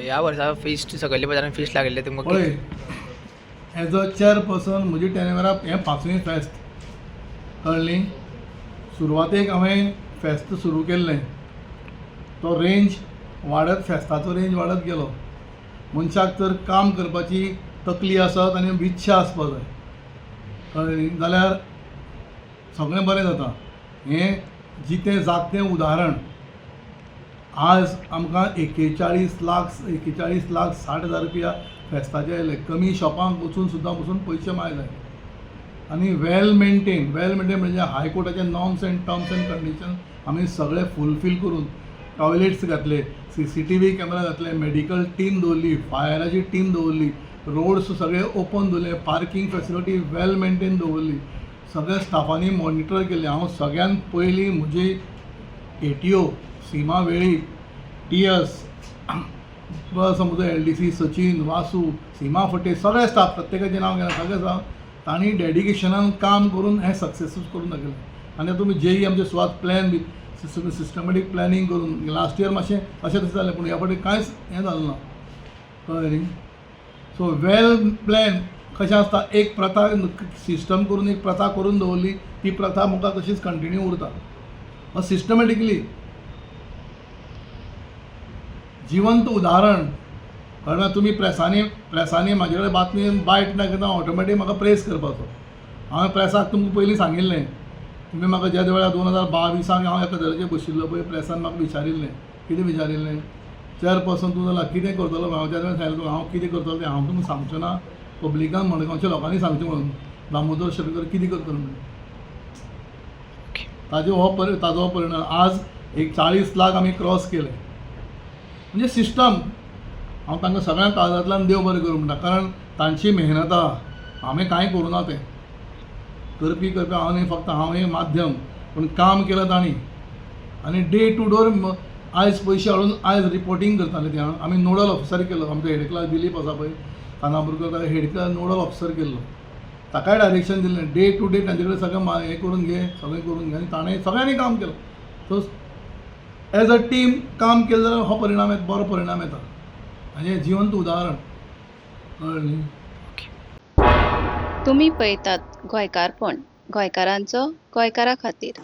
ह्या वर्सा फिस्ट सकयल्ल्या बाजारान फिस्ट लागले तुमकां पळय एज अ चेअरपर्सन म्हजी टेनेवरा हें 5वी फेस्त कळ्ळें. सुरवातेक हांवें फेस्त सुरू केल्लें, तो रेंज वाडत फेस्ताचो रेंज वाडत गेलो. मनशाक तर काम करपाची तकली आसत आनी इच्छा आसपाक जाय, कळ्ळें, जाल्यार सगळें बरें जाता. हें जितें जातें उदाहरण आज आमकां 41,60,000 रुपया फेस्ताचे आयले. कमी शॉपांक वचून सुद्दां पयशे माय जाय. आनी वेल मेंटेन म्हणजे हायकोर्टाचे norms and terms and condition आमी सगळे फुलफील करून टॉयलेट्स घातले, CCTV कॅमेरा घातले, मेडिकल टीम दवरली, फायराची टीम दवरली, रोड्स सगळे ओपन दवरले, पार्किंग फेसिलिटी वेल मेंटेन दवरली, सगळ्या स्टाफांनी मॉनिटर केले. हांव सगळ्यान पयलीं म्हजी ATO सीमा वेळी, TS समजा LDC सचिन, वासू, सीमा फटे, सगळे स्टाफ प्रत्येकाचें नांव घेना, सगळे स्टाफ तांणी डेडिकेशनान काम करून हें सक्सेसफूल करून दाखयलें. आनी तुमी जेई आमचे सुवात प्लॅन बी सिस्टमॅटीक प्लॅनिंग करून लास्ट इयर मातशें अशें तशें जालें, पूण ह्या फावटी कांयच हें जालें ना, कळ्ळें न्ही. सो वेल प्लॅन कशें आसता, एक प्रथा सिस्टम करून एक प्रथा करून दवरली, ती प्रथा म्हाका तशीच कंटिन्यू उरता. सिस्टमॅटिकली जिवंत उदाहरण. कळ्ळें, तुमी प्रेसांनी म्हाजे कडेन बातमी बायट दाखयता, ऑटोमॅटीक म्हाका प्रेस करपाचो. हांवें प्रेसाक तुमकां पयलीं सांगिल्लें, तुमी म्हाका ज्या वेळार 2022 हांव एका धर्याचेर बशिल्लो पळय, प्रेसान म्हाका विचारिल्लें, कितें विचारिल्लें, चेअरपर्सन तूं जाल्यार कितें करतलो. हांव त्या वेळार सांगलें हांव कितें करतलो तें हांव तुमकां सांगचो ना, पब्लिकान मडगांवच्या लोकांनी सांगचें म्हणून. दामोदर शर्कर कितें करतलो म्हणून. ताजो हो परिणाम आज एक 40 लाख आमी क्रॉस केले. म्हणजे सिस्टम हांव तांकां सगळ्यांक काळजांतल्यान देव बरें करूं म्हणटा, कारण तांची मेहनत आहा, हांवें कांय करूं ना. तें करपी हांव न्ही, फक्त हांव एक माध्यम, पूण काम केलं तांणी. आनी डे टू डोर आयज पयशे हाडून आयज रिपोर्टींग करताले. तें आमी नोडल ऑफिसर केलो. आमचो हेड क्लास दिलीप आसा पळय खानापूरकर, ताका हेड क्लास नोडल ऑफिसर केल्लो. ताकाय डायरेक्शन दिल्लें, डे टू डे तांचे कडेन सगळें हें करून घे, सगळें करून घे. आनी ताणें सगळ्यांनी काम केलं. सो एज अ टीम काम केलें जाल्यार हो परिणाम येता, बरो परिणाम येता. आनी जिवंत उदाहरण, कळ्ळें न्ही. तुम्ही पळयतात गोंयकारपण, गोंयकारांचो गोंयकारा खातीर.